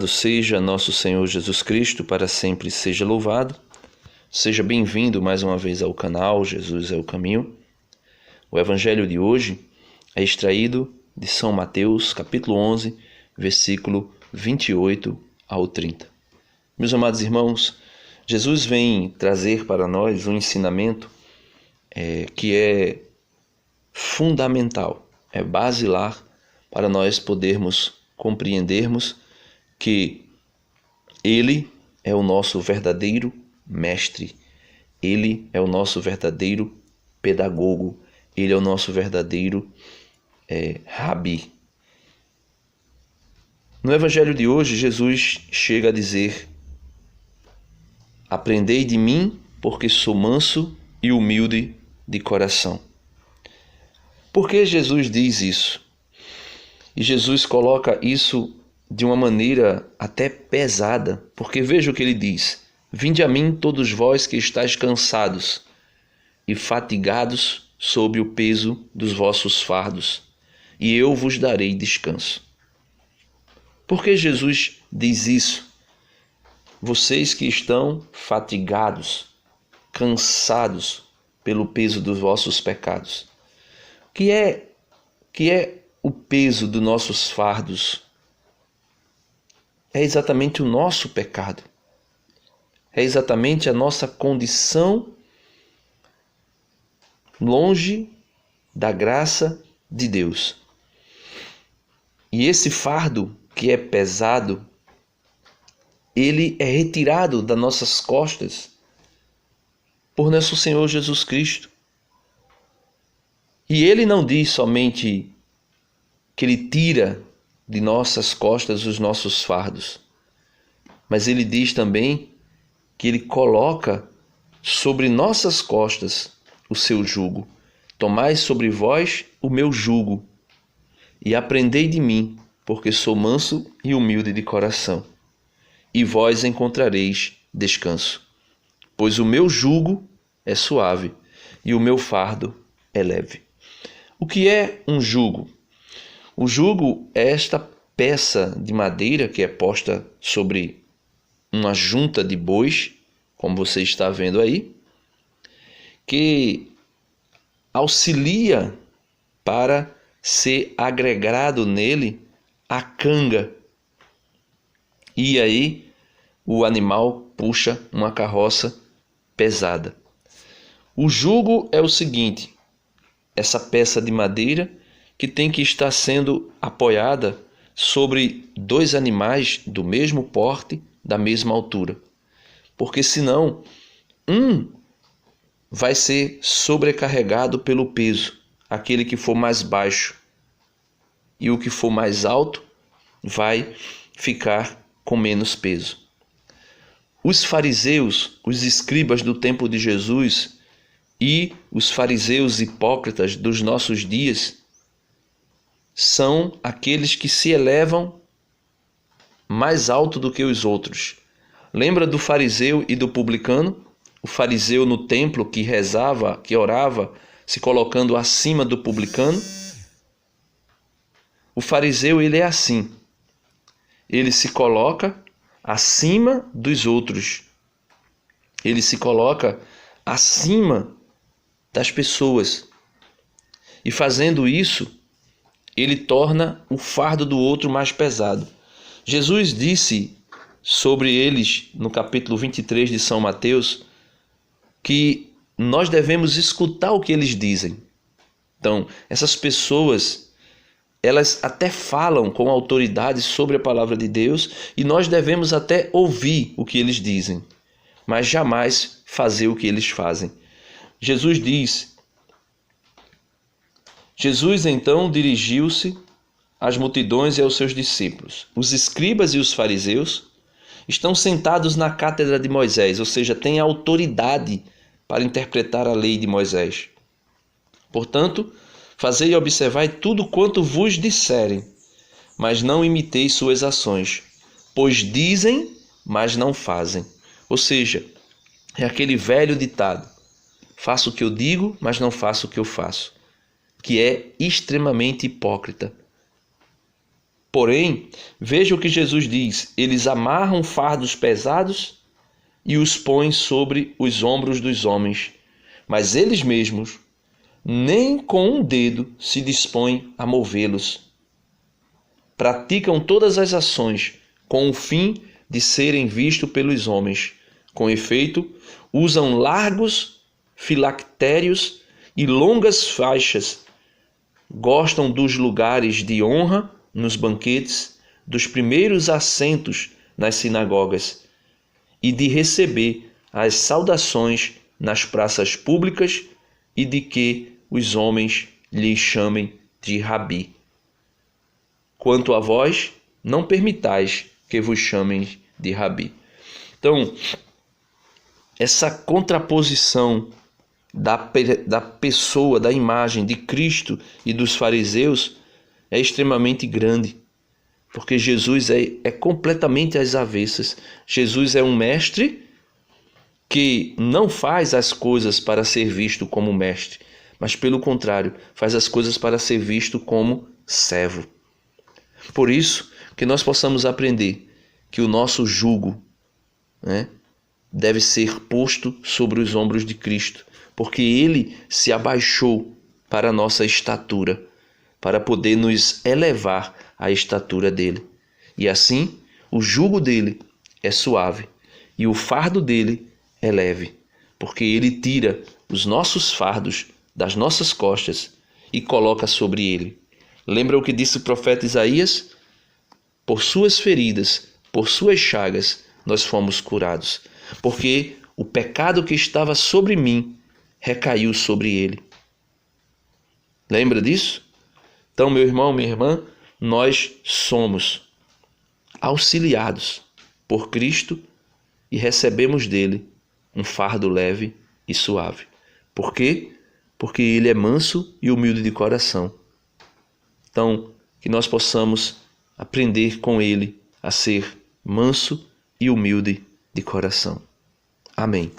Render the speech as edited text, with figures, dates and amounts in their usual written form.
Louvado seja nosso Senhor Jesus Cristo, para sempre seja louvado. Seja bem-vindo mais uma vez ao canal Jesus é o Caminho. O evangelho de hoje é extraído de São Mateus, capítulo 11, versículo 28 ao 30. Meus amados irmãos, Jesus vem trazer para nós um ensinamento que é fundamental, é basilar para nós podermos compreendermos que Ele é o nosso verdadeiro mestre, Ele é o nosso verdadeiro pedagogo, Ele é o nosso verdadeiro rabi. No evangelho de hoje, Jesus chega a dizer: aprendei de mim, porque sou manso e humilde de coração. Por que Jesus diz isso? E Jesus coloca isso de uma maneira até pesada, porque veja o que ele diz: vinde a mim todos vós que estáis cansados e fatigados sob o peso dos vossos fardos, e eu vos darei descanso. Por que Jesus diz isso? Vocês que estão fatigados, cansados pelo peso dos vossos pecados. O que é o peso dos nossos fardos? É exatamente o nosso pecado. É exatamente a nossa condição longe da graça de Deus. E esse fardo que é pesado, ele é retirado das nossas costas por nosso Senhor Jesus Cristo. E ele não diz somente que ele tira de nossas costas os nossos fardos, mas ele diz também que ele coloca sobre nossas costas o seu jugo. Tomai sobre vós o meu jugo e aprendei de mim, porque sou manso e humilde de coração, e vós encontrareis descanso. Pois o meu jugo é suave e o meu fardo é leve. O que é um jugo? O jugo é esta peça de madeira que é posta sobre uma junta de bois, como você está vendo aí, que auxilia para ser agregado nele a canga. E aí o animal puxa uma carroça pesada. O jugo é o seguinte: essa peça de madeira que tem que estar sendo apoiada sobre dois animais do mesmo porte, da mesma altura. Porque senão, um vai ser sobrecarregado pelo peso, aquele que for mais baixo, e o que for mais alto vai ficar com menos peso. Os fariseus, os escribas do tempo de Jesus e os fariseus hipócritas dos nossos dias são aqueles que se elevam mais alto do que os outros. Lembra do fariseu e do publicano? O fariseu no templo que rezava, que orava, se colocando acima do publicano. O fariseu, ele é assim. Ele se coloca acima dos outros. Ele se coloca acima das pessoas. E fazendo isso, ele torna o fardo do outro mais pesado. Jesus disse sobre eles, no capítulo 23 de São Mateus, que nós devemos escutar o que eles dizem. Então, essas pessoas, elas até falam com autoridade sobre a palavra de Deus e nós devemos até ouvir o que eles dizem, mas jamais fazer o que eles fazem. Jesus então dirigiu-se às multidões e aos seus discípulos. Os escribas e os fariseus estão sentados na cátedra de Moisés, ou seja, têm autoridade para interpretar a lei de Moisés. Portanto, fazei e observai tudo quanto vos disserem, mas não imiteis suas ações, pois dizem, mas não fazem. Ou seja, é aquele velho ditado: faço o que eu digo, mas não faço o que eu faço, que é extremamente hipócrita. Porém, veja o que Jesus diz: eles amarram fardos pesados e os põem sobre os ombros dos homens, mas eles mesmos nem com um dedo se dispõem a movê-los. Praticam todas as ações com o fim de serem vistos pelos homens. Com efeito, usam largos filactérios e longas faixas. Gostam dos lugares de honra nos banquetes, dos primeiros assentos nas sinagogas e de receber as saudações nas praças públicas e de que os homens lhes chamem de Rabi. Quanto a vós, não permitais que vos chamem de Rabi. Então, essa contraposição da pessoa, da imagem de Cristo e dos fariseus é extremamente grande, porque Jesus é completamente às avessas. Jesus é um mestre que não faz as coisas para ser visto como mestre, mas pelo contrário, faz as coisas para ser visto como servo. Por isso, que nós possamos aprender que o nosso jugo, deve ser posto sobre os ombros de Cristo, porque Ele se abaixou para a nossa estatura, para poder nos elevar à estatura dele. E assim, o jugo dele é suave e o fardo dele é leve, porque ele tira os nossos fardos das nossas costas e coloca sobre ele. Lembra o que disse o profeta Isaías? Por suas feridas, por suas chagas, nós fomos curados, porque o pecado que estava sobre mim recaiu sobre ele. Lembra disso? Então, meu irmão, minha irmã, nós somos auxiliados por Cristo e recebemos dele um fardo leve e suave. Por quê? Porque ele é manso e humilde de coração. Então, que nós possamos aprender com ele a ser manso e humilde de coração. Amém.